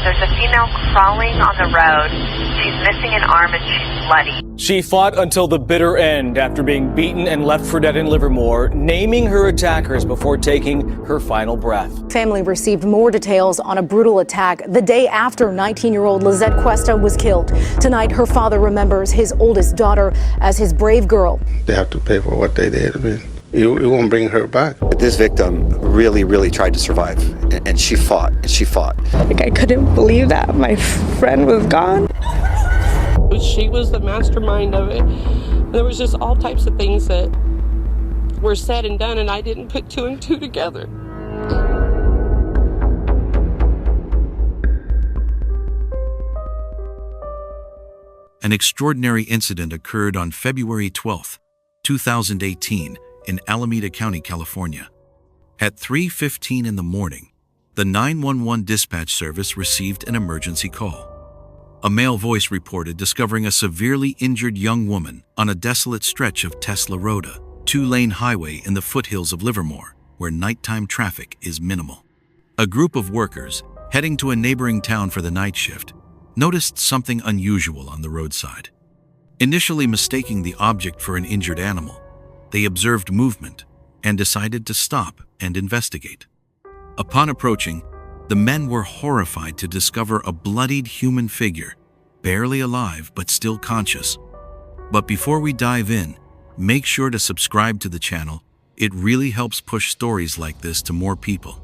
There's a female crawling on the road. She's missing an arm and she's bloody. She fought until the bitter end after being beaten and left for dead in Livermore, naming her attackers before taking her final breath. Family received more details on a brutal attack the day after 19-year-old Lizette Cuesta was killed. Tonight, her father remembers his oldest daughter as his brave girl. They have to pay for what they did. I mean, it won't bring her back. This victim really tried to survive, and she fought, and she fought. Like, I couldn't believe that my friend was gone. She was the mastermind of it. There was just all types of things that were said and done, and I didn't put two and two together. An extraordinary incident occurred on February 12, 2018, in Alameda County, California. At 3:15 in the morning, the 911 dispatch service received an emergency call. A male voice reported discovering a severely injured young woman on a desolate stretch of Tesla Road, a two-lane highway in the foothills of Livermore, where nighttime traffic is minimal. A group of workers, heading to a neighboring town for the night shift, noticed something unusual on the roadside. Initially mistaking the object for an injured animal, they observed movement and decided to stop and investigate. Upon approaching, the men were horrified to discover a bloodied human figure, barely alive but still conscious. But before we dive in, make sure to subscribe to the channel. It really helps push stories like this to more people.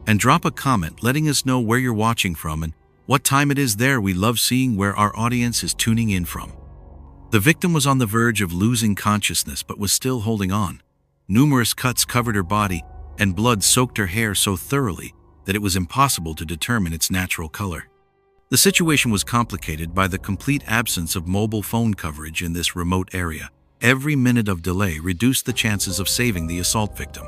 And drop a comment letting us know where you're watching from and what time it is there. We love seeing where our audience is tuning in from. The victim was on the verge of losing consciousness but was still holding on. Numerous cuts covered her body, and blood soaked her hair so thoroughly that it was impossible to determine its natural color. The situation was complicated by the complete absence of mobile phone coverage in this remote area. Every minute of delay reduced the chances of saving the assault victim.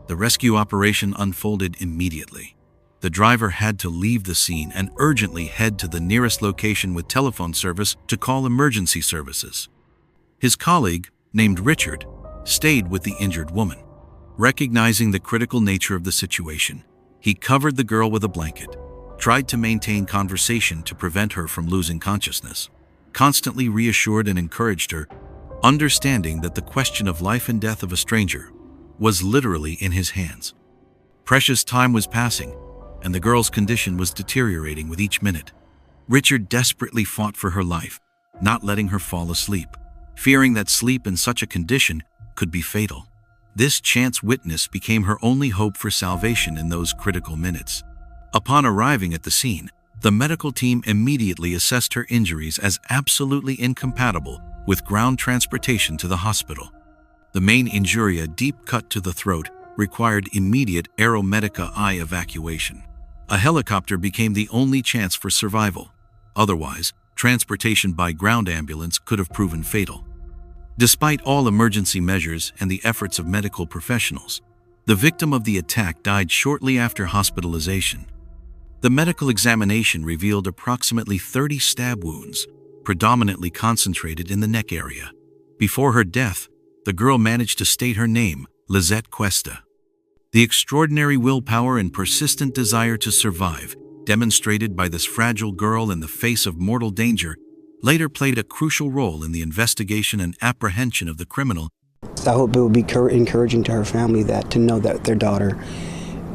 The rescue operation unfolded immediately. The driver had to leave the scene and urgently head to the nearest location with telephone service to call emergency services. His colleague, named Richard, stayed with the injured woman. Recognizing the critical nature of the situation, he covered the girl with a blanket, tried to maintain conversation to prevent her from losing consciousness, constantly reassured and encouraged her, understanding that the question of life and death of a stranger was literally in his hands. Precious time was passing, and the girl's condition was deteriorating with each minute. Richard desperately fought for her life, not letting her fall asleep, fearing that sleep in such a condition could be fatal. This chance witness became her only hope for salvation in those critical minutes. Upon arriving at the scene, the medical team immediately assessed her injuries as absolutely incompatible with ground transportation to the hospital. The main injury, a deep cut to the throat, required immediate aeromedica eye evacuation. A helicopter became the only chance for survival. Otherwise, transportation by ground ambulance could have proven fatal. Despite all emergency measures and the efforts of medical professionals, the victim of the attack died shortly after hospitalization. The medical examination revealed approximately 30 stab wounds, predominantly concentrated in the neck area. Before her death, the girl managed to state her name, Lizette Cuesta. The extraordinary willpower and persistent desire to survive, demonstrated by this fragile girl in the face of mortal danger, later played a crucial role in the investigation and apprehension of the criminal. I hope it will be encouraging to her family to know that their daughter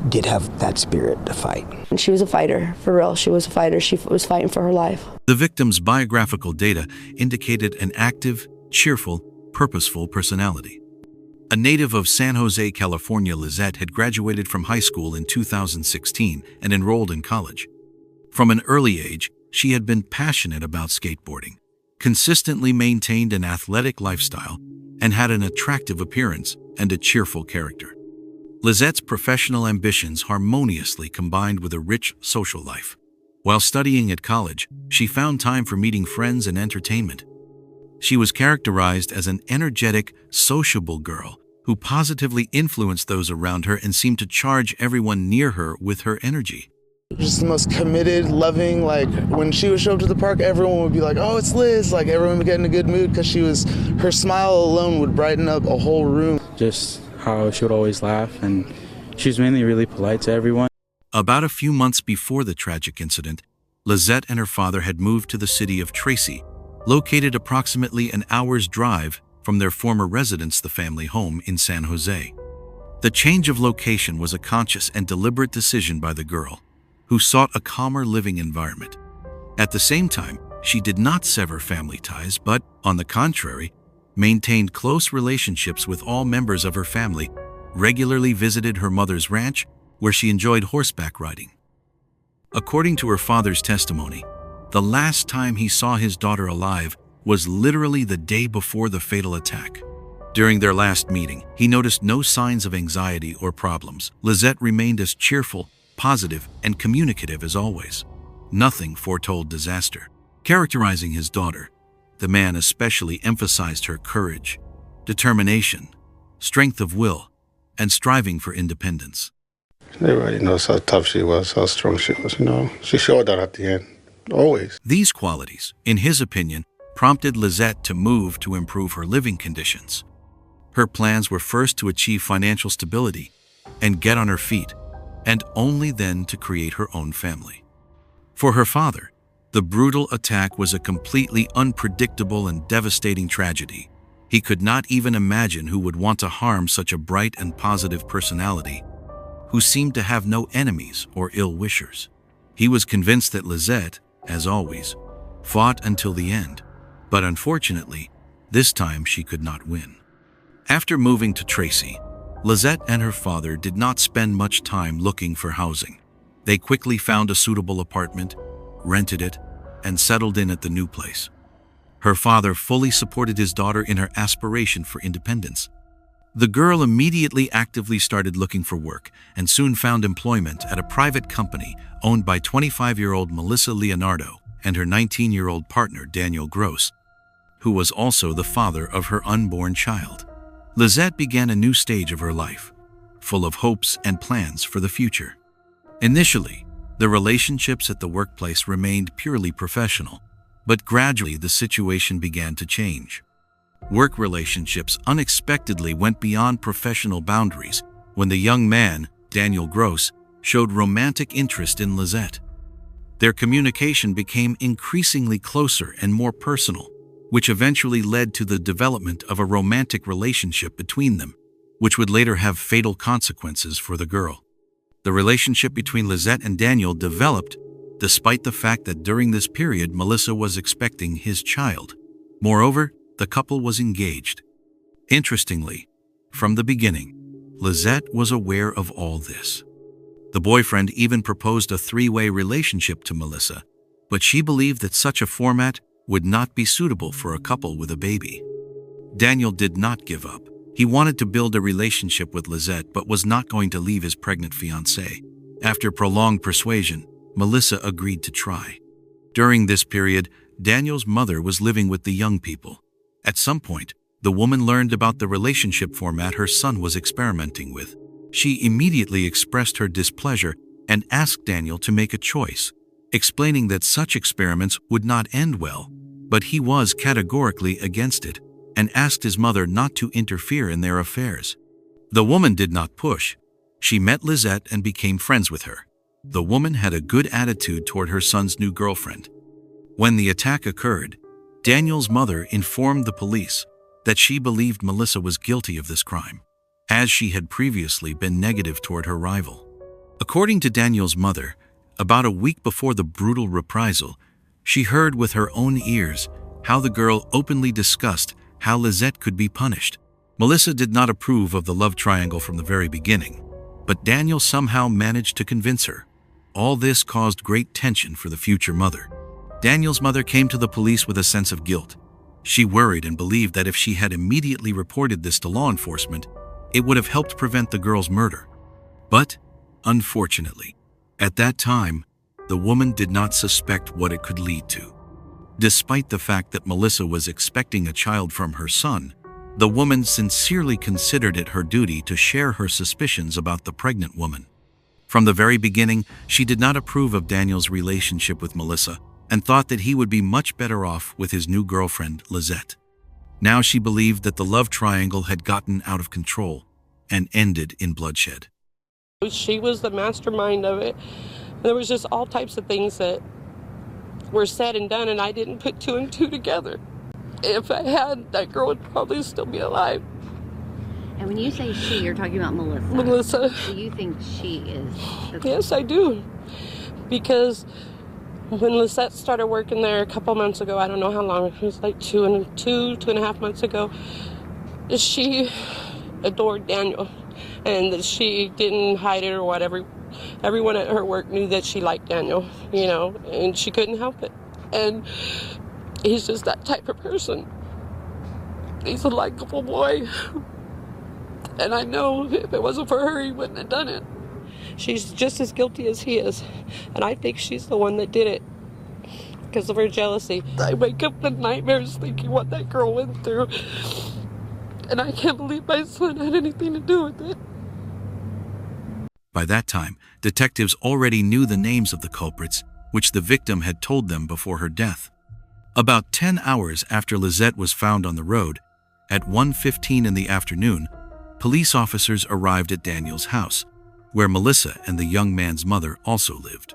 did have that spirit to fight. And she was a fighter, for real. She was a fighter. She was fighting for her life. The victim's biographical data indicated an active, cheerful, purposeful personality. A native of San Jose, California, Lizette had graduated from high school in 2016 and enrolled in college. From an early age, she had been passionate about skateboarding, consistently maintained an athletic lifestyle, and had an attractive appearance and a cheerful character. Lizette's professional ambitions harmoniously combined with a rich social life. While studying at college, she found time for meeting friends and entertainment. She was characterized as an energetic, sociable girl who positively influenced those around her and seemed to charge everyone near her with her energy. Just the most committed, loving, like when she would show up to the park, everyone would be like, oh, it's Liz. Like everyone would get in a good mood because her smile alone would brighten up a whole room. Just how she would always laugh, and she was mainly really polite to everyone. About a few months before the tragic incident, Lizette and her father had moved to the city of Tracy, located approximately an hour's drive from their former residence, the family home in San Jose. The change of location was a conscious and deliberate decision by the girl, who sought a calmer living environment. At the same time, she did not sever family ties, but, on the contrary, maintained close relationships with all members of her family, regularly visited her mother's ranch, where she enjoyed horseback riding. According to her father's testimony, the last time he saw his daughter alive was literally the day before the fatal attack. During their last meeting, he noticed no signs of anxiety or problems. Lizette remained as cheerful, positive, and communicative as always. Nothing foretold disaster. Characterizing his daughter, the man especially emphasized her courage, determination, strength of will, and striving for independence. Everybody knows how tough she was, how strong she was, She showed that at the end, always. These qualities, in his opinion, prompted Lizette to move to improve her living conditions. Her plans were first to achieve financial stability and get on her feet, and only then to create her own family. For her father, the brutal attack was a completely unpredictable and devastating tragedy. He could not even imagine who would want to harm such a bright and positive personality, who seemed to have no enemies or ill-wishers. He was convinced that Lizette, as always, fought until the end, but unfortunately, this time she could not win. After moving to Tracy, Lizette and her father did not spend much time looking for housing. They quickly found a suitable apartment, rented it, and settled in at the new place. Her father fully supported his daughter in her aspiration for independence. The girl immediately actively started looking for work and soon found employment at a private company owned by 25-year-old Melissa Leonardo and her 19-year-old partner Daniel Gross, who was also the father of her unborn child. Lizette began a new stage of her life, full of hopes and plans for the future. Initially, the relationships at the workplace remained purely professional, but gradually the situation began to change. Work relationships unexpectedly went beyond professional boundaries when the young man, Daniel Gross, showed romantic interest in Lizette. Their communication became increasingly closer and more personal, which eventually led to the development of a romantic relationship between them, which would later have fatal consequences for the girl. The relationship between Lizette and Daniel developed despite the fact that during this period Melissa was expecting his child. Moreover, the couple was engaged. Interestingly, from the beginning, Lizette was aware of all this. The boyfriend even proposed a three-way relationship to Melissa, but she believed that such a format would not be suitable for a couple with a baby. Daniel did not give up. He wanted to build a relationship with Lizette but was not going to leave his pregnant fiancée. After prolonged persuasion, Melissa agreed to try. During this period, Daniel's mother was living with the young people. At some point, the woman learned about the relationship format her son was experimenting with. She immediately expressed her displeasure and asked Daniel to make a choice, explaining that such experiments would not end well, but he was categorically against it and asked his mother not to interfere in their affairs. The woman did not push. She met Lizette and became friends with her. The woman had a good attitude toward her son's new girlfriend. When the attack occurred, Daniel's mother informed the police that she believed Melissa was guilty of this crime, as she had previously been negative toward her rival. According to Daniel's mother, about a week before the brutal reprisal, she heard with her own ears how the girl openly discussed how Lizette could be punished. Melissa did not approve of the love triangle from the very beginning, but Daniel somehow managed to convince her. All this caused great tension for the future mother. Daniel's mother came to the police with a sense of guilt. She worried and believed that if she had immediately reported this to law enforcement, it would have helped prevent the girl's murder. But, unfortunately, at that time, the woman did not suspect what it could lead to. Despite the fact that Melissa was expecting a child from her son, the woman sincerely considered it her duty to share her suspicions about the pregnant woman. From the very beginning, she did not approve of Daniel's relationship with Melissa and thought that he would be much better off with his new girlfriend, Lizette. Now she believed that the love triangle had gotten out of control and ended in bloodshed. She was the mastermind of it. There was just all types of things that were said and done, and I didn't put two and two together. If I had, that girl would probably still be alive. And when you say she, you're talking about Melissa. Melissa. So you think she is? Yes, I do. Because when Lisette started working there a couple months ago, I don't know how long, it was like two and a half months ago, she adored Daniel. And that she didn't hide it or whatever. Everyone at her work knew that she liked Daniel, you know, and she couldn't help it. And he's just that type of person. He's a likable boy. And I know if it wasn't for her, he wouldn't have done it. She's just as guilty as he is. And I think she's the one that did it because of her jealousy. I wake up with nightmares thinking what that girl went through. And I can't believe my son had anything to do with it. By that time, detectives already knew the names of the culprits, which the victim had told them before her death. About 10 hours after Lisette was found on the road, at 1:15 in the afternoon, police officers arrived at Daniel's house, where Melissa and the young man's mother also lived.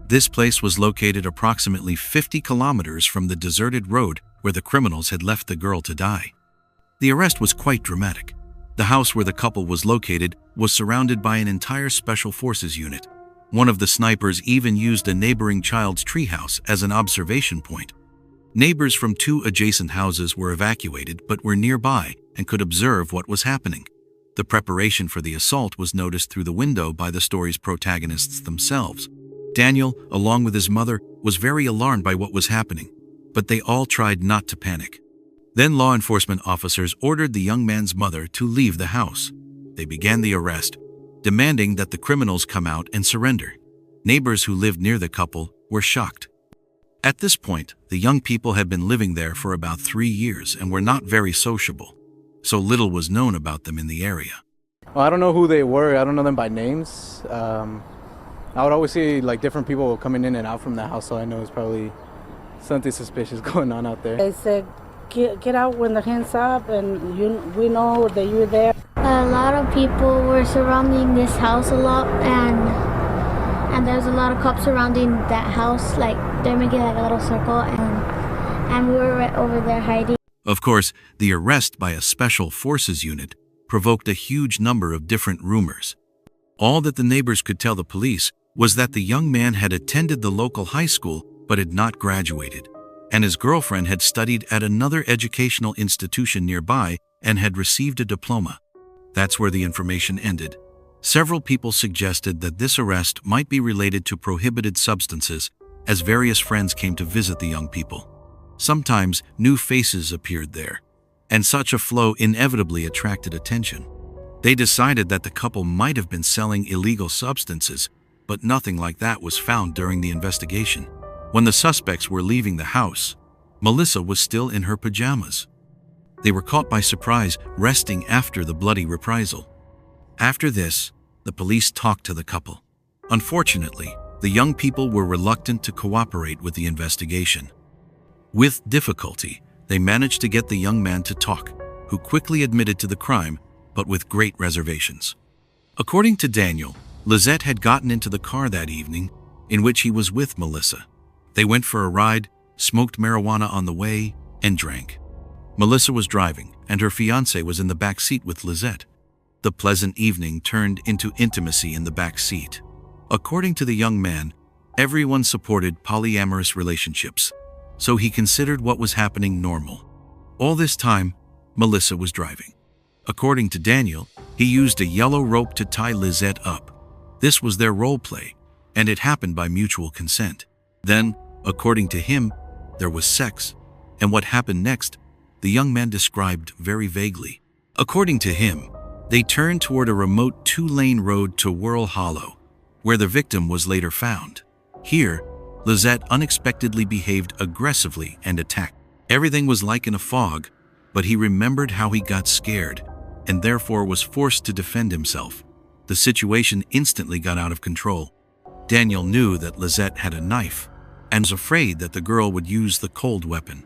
This place was located approximately 50 kilometers from the deserted road where the criminals had left the girl to die. The arrest was quite dramatic. The house where the couple was located was surrounded by an entire Special Forces unit. One of the snipers even used a neighboring child's treehouse as an observation point. Neighbors from 2 adjacent houses were evacuated but were nearby and could observe what was happening. The preparation for the assault was noticed through the window by the story's protagonists themselves. Daniel, along with his mother, was very alarmed by what was happening, but they all tried not to panic. Then law enforcement officers ordered the young man's mother to leave the house. They began the arrest, demanding that the criminals come out and surrender. Neighbors who lived near the couple were shocked. At this point, the young people had been living there for about 3 years and were not very sociable, so little was known about them in the area. Well, I don't know who they were. I don't know them by names. I would always see like different people coming in and out from the house, so I know it's probably something suspicious going on out there. They said, get out when the hand's up, and we know that you're there. A lot of people were surrounding this house a lot, and there's a lot of cops surrounding that house. Like they're making like a little circle, and we were right over there hiding. Of course, the arrest by a Special Forces unit provoked a huge number of different rumors. All that the neighbors could tell the police was that the young man had attended the local high school but had not graduated, and his girlfriend had studied at another educational institution nearby and had received a diploma. That's where the information ended. Several people suggested that this arrest might be related to prohibited substances, as various friends came to visit the young people. Sometimes new faces appeared there, and such a flow inevitably attracted attention. They decided that the couple might have been selling illegal substances, but nothing like that was found during the investigation. When the suspects were leaving the house, Melissa was still in her pajamas. They were caught by surprise, resting after the bloody reprisal. After this, the police talked to the couple. Unfortunately, the young people were reluctant to cooperate with the investigation. With difficulty, they managed to get the young man to talk, who quickly admitted to the crime, but with great reservations. According to Daniel, Lisette had gotten into the car that evening, in which he was with Melissa. They went for a ride, smoked marijuana on the way, and drank. Melissa was driving, and her fiancé was in the back seat with Lisette. The pleasant evening turned into intimacy in the back seat. According to the young man, everyone supported polyamorous relationships, so he considered what was happening normal. All this time, Melissa was driving. According to Daniel, he used a yellow rope to tie Lisette up. This was their role play, and it happened by mutual consent. Then, according to him, there was sex, and what happened next, the young man described very vaguely. According to him, they turned toward a remote 2-lane road to Whirl Hollow, where the victim was later found. Here, Lisette unexpectedly behaved aggressively and attacked. Everything was like in a fog, but he remembered how he got scared, and therefore was forced to defend himself. The situation instantly got out of control. Daniel knew that Lisette had a knife, and was afraid that the girl would use the cold weapon.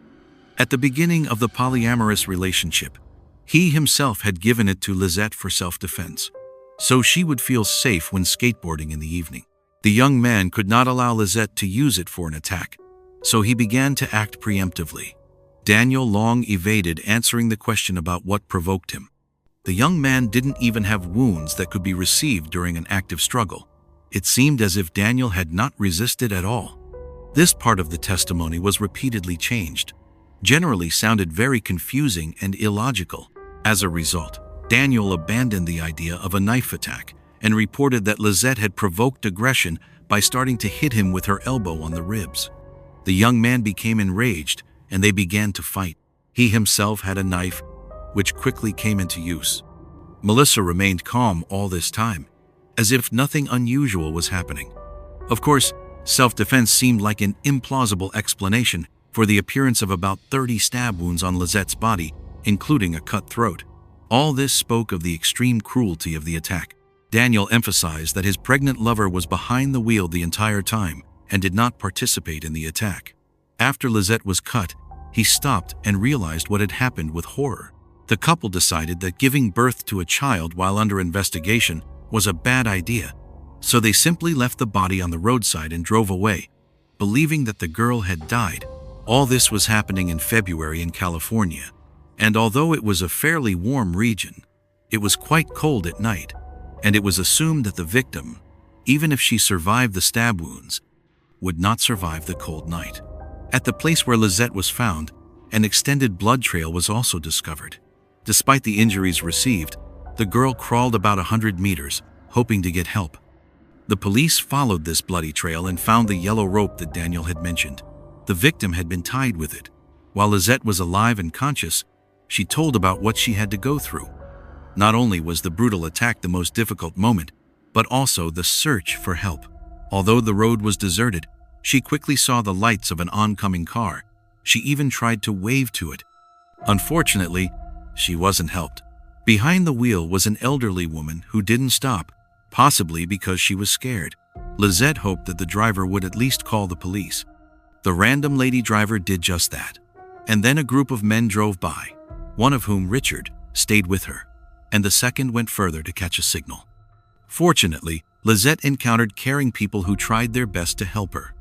At the beginning of the polyamorous relationship, he himself had given it to Lisette for self-defense. so she would feel safe when skateboarding in the evening. The young man could not allow Lizette to use it for an attack, so he began to act preemptively. Daniel long evaded answering the question about what provoked him. The young man didn't even have wounds that could be received during an active struggle. It seemed as if Daniel had not resisted at all. This part of the testimony was repeatedly changed, generally sounded very confusing and illogical. As a result, Daniel abandoned the idea of a knife attack and reported that Lizette had provoked aggression by starting to hit him with her elbow on the ribs. The young man became enraged and they began to fight. He himself had a knife, which quickly came into use. Melissa remained calm all this time, as if nothing unusual was happening. Of course, self-defense seemed like an implausible explanation for the appearance of about 30 stab wounds on Lizette's body, including a cut throat. All this spoke of the extreme cruelty of the attack. Daniel emphasized that his pregnant lover was behind the wheel the entire time and did not participate in the attack. After Lizette was cut, he stopped and realized what had happened with horror. The couple decided that giving birth to a child while under investigation was a bad idea, so they simply left the body on the roadside and drove away, believing that the girl had died. All this was happening in February in California, and although it was a fairly warm region, it was quite cold at night, and it was assumed that the victim, even if she survived the stab wounds, would not survive the cold night. At the place where Lizette was found, an extended blood trail was also discovered. Despite the injuries received, the girl crawled about 100 meters, hoping to get help. The police followed this bloody trail and found the yellow rope that Daniel had mentioned. The victim had been tied with it. While Lizette was alive and conscious, she told about what she had to go through. Not only was the brutal attack the most difficult moment, but also the search for help. Although the road was deserted, she quickly saw the lights of an oncoming car. She even tried to wave to it. Unfortunately, she wasn't helped. Behind the wheel was an elderly woman who didn't stop, possibly because she was scared. Lizette hoped that the driver would at least call the police. The random lady driver did just that. And then a group of men drove by, one of whom, Richard, stayed with her, and the second went further to catch a signal. Fortunately, Lizette encountered caring people who tried their best to help her.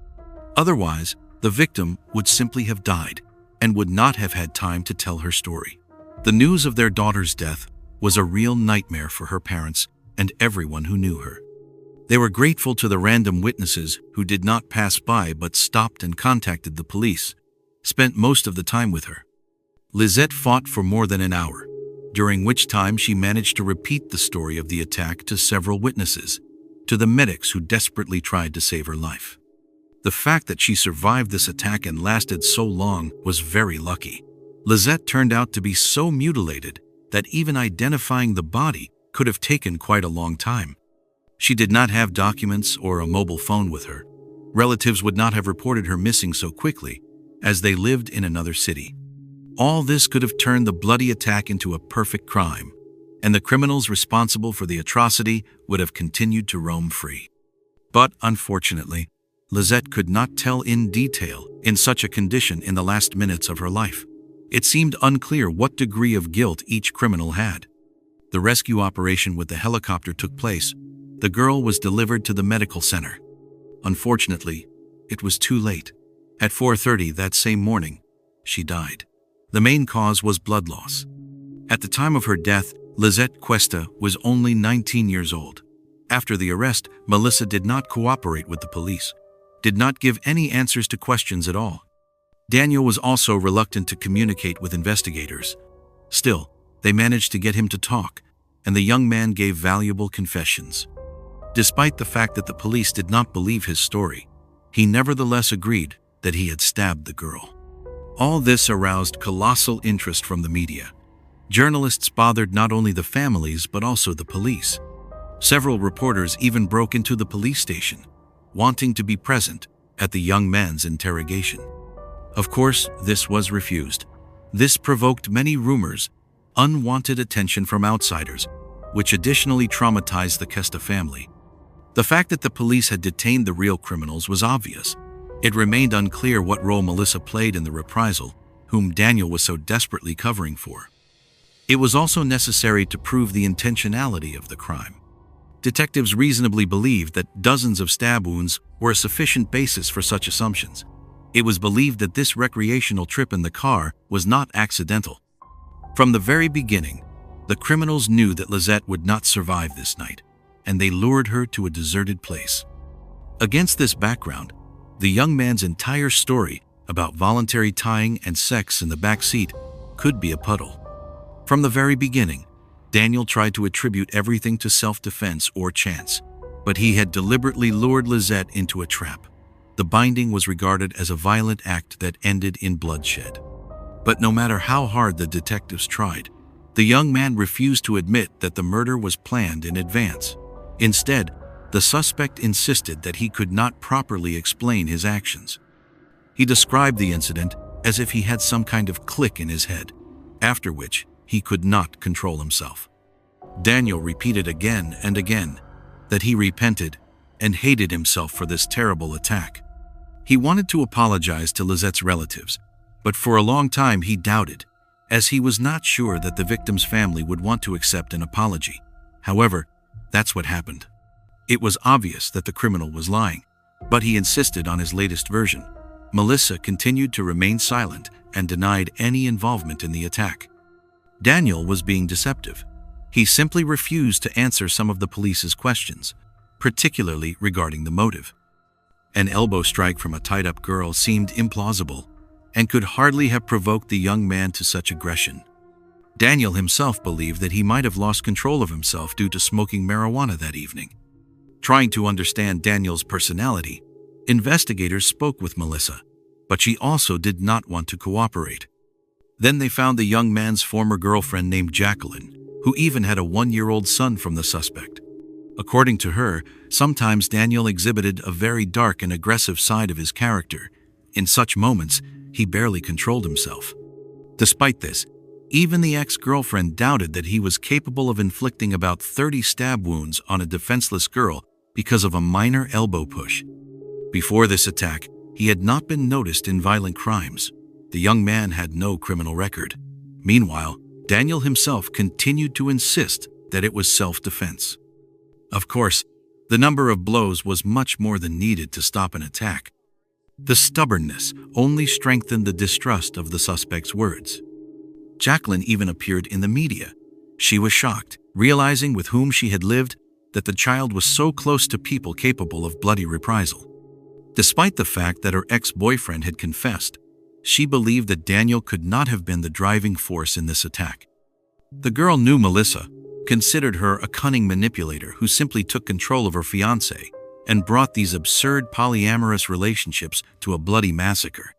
Otherwise, the victim would simply have died and would not have had time to tell her story. The news of their daughter's death was a real nightmare for her parents and everyone who knew her. They were grateful to the random witnesses who did not pass by but stopped and contacted the police, spent most of the time with her. Lizette fought for more than an hour, during which time she managed to repeat the story of the attack to several witnesses, to the medics who desperately tried to save her life. The fact that she survived this attack and lasted so long was very lucky. Lizette turned out to be so mutilated that even identifying the body could have taken quite a long time. She did not have documents or a mobile phone with her. Relatives would not have reported her missing so quickly, as they lived in another city. All this could have turned the bloody attack into a perfect crime, and the criminals responsible for the atrocity would have continued to roam free. But unfortunately, Lizette could not tell in detail in such a condition in the last minutes of her life. It seemed unclear what degree of guilt each criminal had. The rescue operation with the helicopter took place. The girl was delivered to the medical center. Unfortunately, it was too late. At 4:30 that same morning, she died. The main cause was blood loss. At the time of her death, Lizette Cuesta was only 19 years old. After the arrest, Melissa did not cooperate with the police, did not give any answers to questions at all. Daniel was also reluctant to communicate with investigators. Still, they managed to get him to talk, and the young man gave valuable confessions. Despite the fact that the police did not believe his story, he nevertheless agreed that he had stabbed the girl. All this aroused colossal interest from the media. Journalists bothered not only the families but also the police. Several reporters even broke into the police station, wanting to be present at the young man's interrogation. Of course, this was refused. This provoked many rumors, unwanted attention from outsiders, which additionally traumatized the Cuesta family. The fact that the police had detained the real criminals was obvious. It remained unclear what role Melissa played in the reprisal, whom Daniel was so desperately covering for. It was also necessary to prove the intentionality of the crime. detectives reasonably believed that dozens of stab wounds were a sufficient basis for such assumptions. It was believed that this recreational trip in the car was not accidental. From the very beginning, the criminals knew that Lizette would not survive this night, and they lured her to a deserted place. Against this background, the young man's entire story about voluntary tying and sex in the back seat could be a puddle. From the very beginning, Daniel tried to attribute everything to self-defense or chance, but he had deliberately lured Lizette into a trap. The binding was regarded as a violent act that ended in bloodshed. But no matter how hard the detectives tried, the young man refused to admit that the murder was planned in advance. Instead, the suspect insisted that he could not properly explain his actions. He described the incident as if he had some kind of click in his head, after which he could not control himself. Daniel repeated again and again that he repented and hated himself for this terrible attack. He wanted to apologize to Lizette's relatives, but for a long time he doubted, as he was not sure that the victim's family would want to accept an apology. However, that's what happened. It was obvious that the criminal was lying, but he insisted on his latest version. Melissa continued to remain silent and denied any involvement in the attack. Daniel was being deceptive. He simply refused to answer some of the police's questions, particularly regarding the motive. An elbow strike from a tied-up girl seemed implausible and could hardly have provoked the young man to such aggression. Daniel himself believed that he might have lost control of himself due to smoking marijuana that evening. Trying to understand Daniel's personality, investigators spoke with Melissa, but she also did not want to cooperate. Then they found the young man's former girlfriend named Jacqueline, who even had a 1-year-old son from the suspect. According to her, sometimes Daniel exhibited a very dark and aggressive side of his character. In such moments, he barely controlled himself. Despite this, even the ex-girlfriend doubted that he was capable of inflicting about 30 stab wounds on a defenseless girl because of a minor elbow push. Before this attack, he had not been noticed in violent crimes. The young man had no criminal record. Meanwhile, Daniel himself continued to insist that it was self-defense. Of course, the number of blows was much more than needed to stop an attack. The stubbornness only strengthened the distrust of the suspect's words. Jacqueline even appeared in the media. She was shocked, realizing with whom she had lived that the child was so close to people capable of bloody reprisal. Despite the fact that her ex-boyfriend had confessed, she believed that Daniel could not have been the driving force in this attack. The girl knew Melissa, considered her a cunning manipulator who simply took control of her fiancé and brought these absurd polyamorous relationships to a bloody massacre.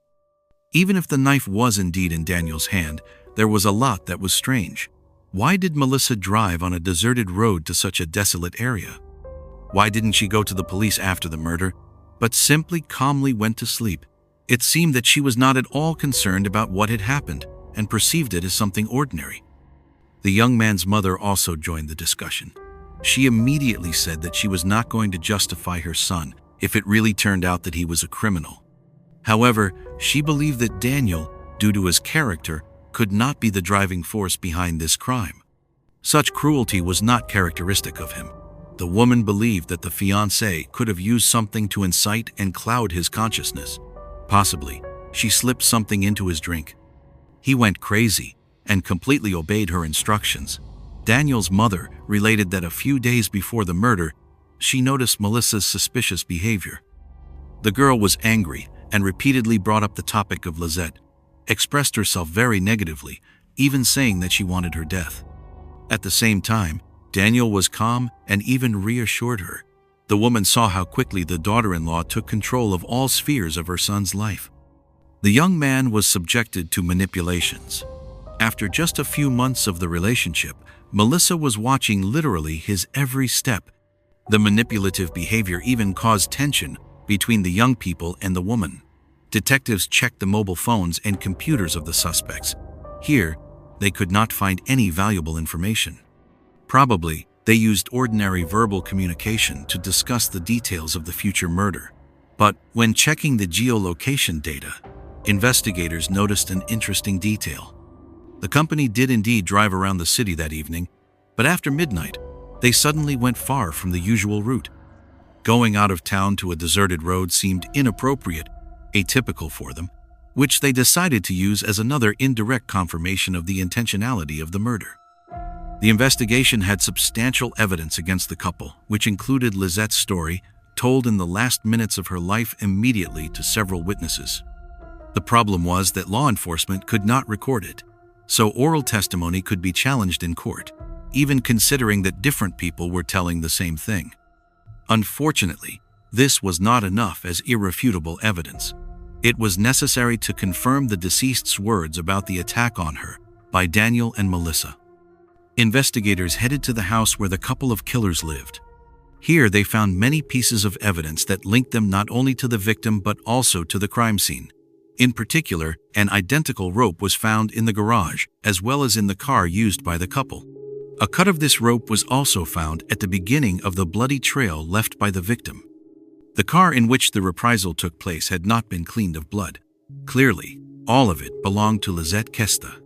Even if the knife was indeed in Daniel's hand, there was a lot that was strange. Why did Melissa drive on a deserted road to such a desolate area? Why didn't she go to the police after the murder, but simply calmly went to sleep? It seemed that she was not at all concerned about what had happened and perceived it as something ordinary. The young man's mother also joined the discussion. She immediately said that she was not going to justify her son if it really turned out that he was a criminal. However, she believed that Daniel, due to his character, could not be the driving force behind this crime. Such cruelty was not characteristic of him. The woman believed that the fiancé could have used something to incite and cloud his consciousness. Possibly, she slipped something into his drink. He went crazy and completely obeyed her instructions. Daniel's mother related that a few days before the murder, she noticed Melissa's suspicious behavior. The girl was angry and repeatedly brought up the topic of Lizette, expressed herself very negatively, even saying that she wanted her death. At the same time, Daniel was calm and even reassured her. The woman saw how quickly the daughter-in-law took control of all spheres of her son's life. The young man was subjected to manipulations. After just a few months of the relationship, Melissa was watching literally his every step. The manipulative behavior even caused tension between the young people and the woman. Detectives checked the mobile phones and computers of the suspects. Here, they could not find any valuable information. Probably, they used ordinary verbal communication to discuss the details of the future murder. But when checking the geolocation data, investigators noticed an interesting detail. The company did indeed drive around the city that evening, but after midnight, they suddenly went far from the usual route. Going out of town to a deserted road seemed inappropriate, atypical for them, which they decided to use as another indirect confirmation of the intentionality of the murder. The investigation had substantial evidence against the couple, which included Lizette's story, told in the last minutes of her life immediately to several witnesses. The problem was that law enforcement could not record it, so oral testimony could be challenged in court, even considering that different people were telling the same thing. Unfortunately, this was not enough as irrefutable evidence. It was necessary to confirm the deceased's words about the attack on her by Daniel and Melissa. Investigators headed to the house where the couple of killers lived. Here they found many pieces of evidence that linked them not only to the victim but also to the crime scene. In particular, an identical rope was found in the garage, as well as in the car used by the couple. A cut of this rope was also found at the beginning of the bloody trail left by the victim. The car in which the reprisal took place had not been cleaned of blood. Clearly, all of it belonged to Lizette Kesta.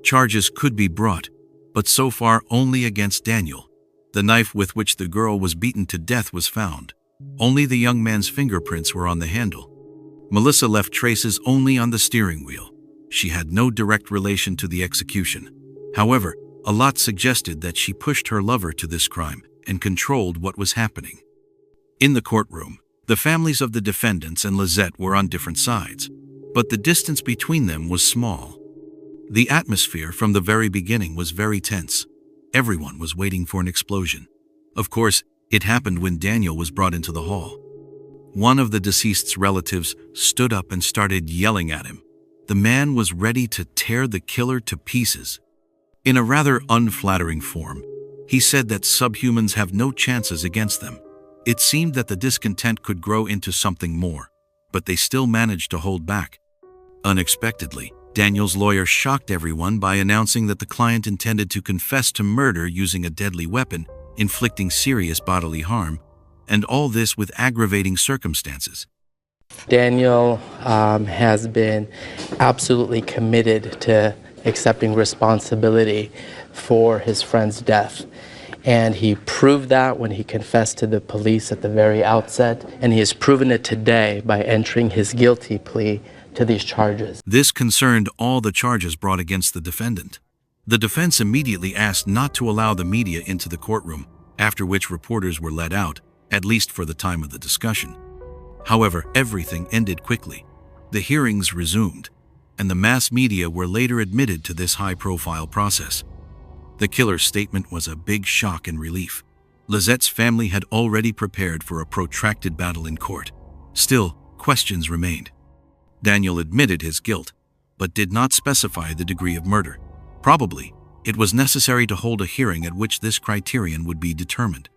Charges could be brought, but so far only against Daniel. The knife with which the girl was beaten to death was found. Only the young man's fingerprints were on the handle. Melissa left traces only on the steering wheel. She had no direct relation to the execution. However, a lot suggested that she pushed her lover to this crime and controlled what was happening. In the courtroom, the families of the defendants and Lizette were on different sides, but the distance between them was small. The atmosphere from the very beginning was very tense. Everyone was waiting for an explosion. Of course, it happened when Daniel was brought into the hall. One of the deceased's relatives stood up and started yelling at him. The man was ready to tear the killer to pieces. In a rather unflattering form, he said that subhumans have no chances against them. It seemed that the discontent could grow into something more, but they still managed to hold back. Unexpectedly, Daniel's lawyer shocked everyone by announcing that the client intended to confess to murder using a deadly weapon, inflicting serious bodily harm, and all this with aggravating circumstances. Daniel has been absolutely committed to accepting responsibility for his friend's death. And he proved that when he confessed to the police at the very outset, and he has proven it today by entering his guilty plea to these charges. This concerned all the charges brought against the defendant. The defense immediately asked not to allow the media into the courtroom, after which reporters were let out, at least for the time of the discussion. However, everything ended quickly. The hearings resumed, and the mass media were later admitted to this high-profile process. The killer's statement was a big shock and relief. Lizette's family had already prepared for a protracted battle in court. Still, questions remained. Daniel admitted his guilt, but did not specify the degree of murder. Probably, it was necessary to hold a hearing at which this criterion would be determined.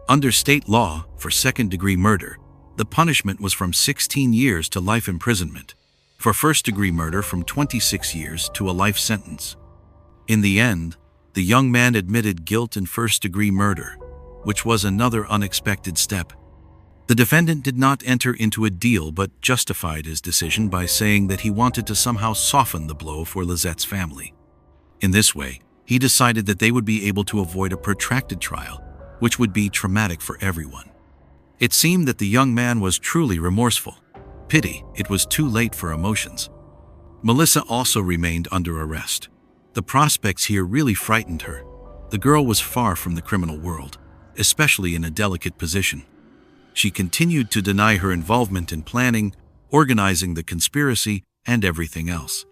Under state law, for second-degree murder, the punishment was from 16 years to life imprisonment. For first-degree murder, from 26 years to a life sentence. In the end, the young man admitted guilt in first-degree murder, which was another unexpected step. The defendant did not enter into a deal but justified his decision by saying that he wanted to somehow soften the blow for Lizette's family. In this way, he decided that they would be able to avoid a protracted trial, which would be traumatic for everyone. It seemed that the young man was truly remorseful. Pity, it was too late for emotions. Melissa also remained under arrest. The prospects here really frightened her. The girl was far from the criminal world, especially in a delicate position. She continued to deny her involvement in planning, organizing the conspiracy, and everything else.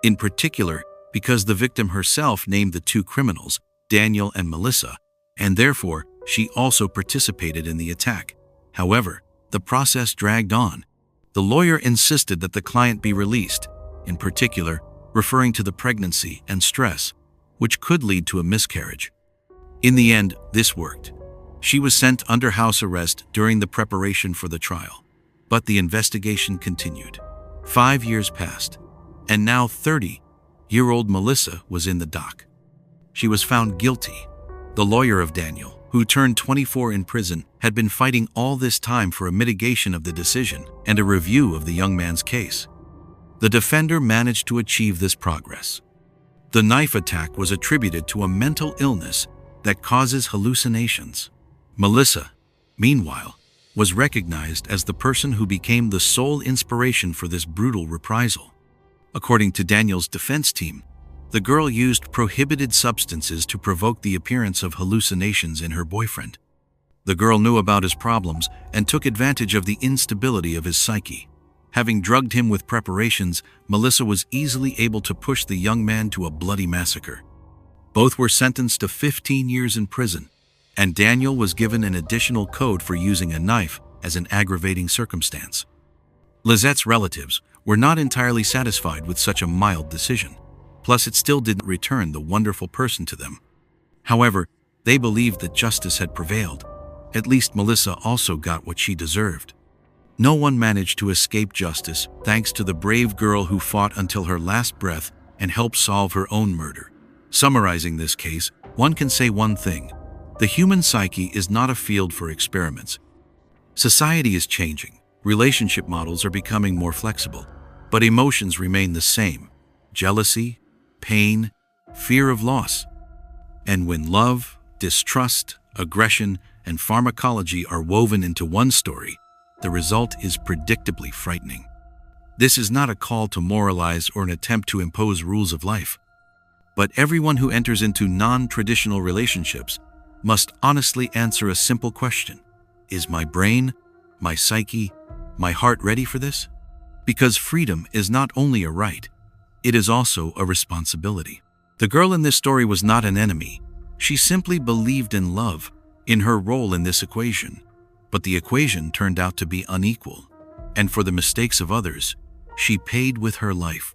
In particular, because the victim herself named the two criminals, Daniel and Melissa, and therefore she also participated in the attack. However, the process dragged on. The lawyer insisted that the client be released, in particular, referring to the pregnancy and stress, which could lead to a miscarriage. In the end, this worked. She was sent under house arrest during the preparation for the trial, but the investigation continued. 5 years passed, and now 30-year-old Melissa was in the dock. She was found guilty. The lawyer of Daniel, who turned 24 in prison, had been fighting all this time for a mitigation of the decision and a review of the young man's case. The defender managed to achieve this progress. The knife attack was attributed to a mental illness that causes hallucinations. Melissa, meanwhile, was recognized as the person who became the sole inspiration for this brutal reprisal. According to Daniel's defense team, the girl used prohibited substances to provoke the appearance of hallucinations in her boyfriend. The girl knew about his problems and took advantage of the instability of his psyche. Having drugged him with preparations, Melissa was easily able to push the young man to a bloody massacre. Both were sentenced to 15 years in prison, and Daniel was given an additional code for using a knife as an aggravating circumstance. Lizette's relatives were not entirely satisfied with such a mild decision. Plus, it still didn't return the wonderful person to them. However, they believed that justice had prevailed. At least Melissa also got what she deserved. No one managed to escape justice thanks to the brave girl who fought until her last breath and helped solve her own murder. Summarizing this case, one can say one thing: the human psyche is not a field for experiments. Society is changing, relationship models are becoming more flexible, but emotions remain the same: jealousy, pain, fear of loss. And when love, distrust, aggression, and pharmacology are woven into one story, the result is predictably frightening. This is not a call to moralize or an attempt to impose rules of life. But everyone who enters into non-traditional relationships must honestly answer a simple question: is my brain, my psyche, my heart ready for this? Because freedom is not only a right, it is also a responsibility. The girl in this story was not an enemy. She simply believed in love, in her role in this equation. But the equation turned out to be unequal, and for the mistakes of others, she paid with her life.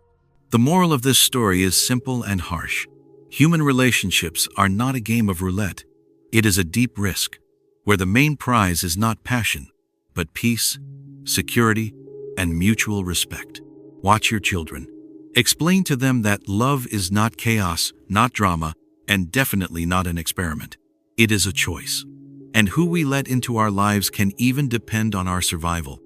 The moral of this story is simple and harsh. Human relationships are not a game of roulette. It is a deep risk, where the main prize is not passion, but peace, security, and mutual respect. Watch your children. Explain to them that love is not chaos, not drama, and definitely not an experiment. It is a choice. And who we let into our lives can even depend on our survival.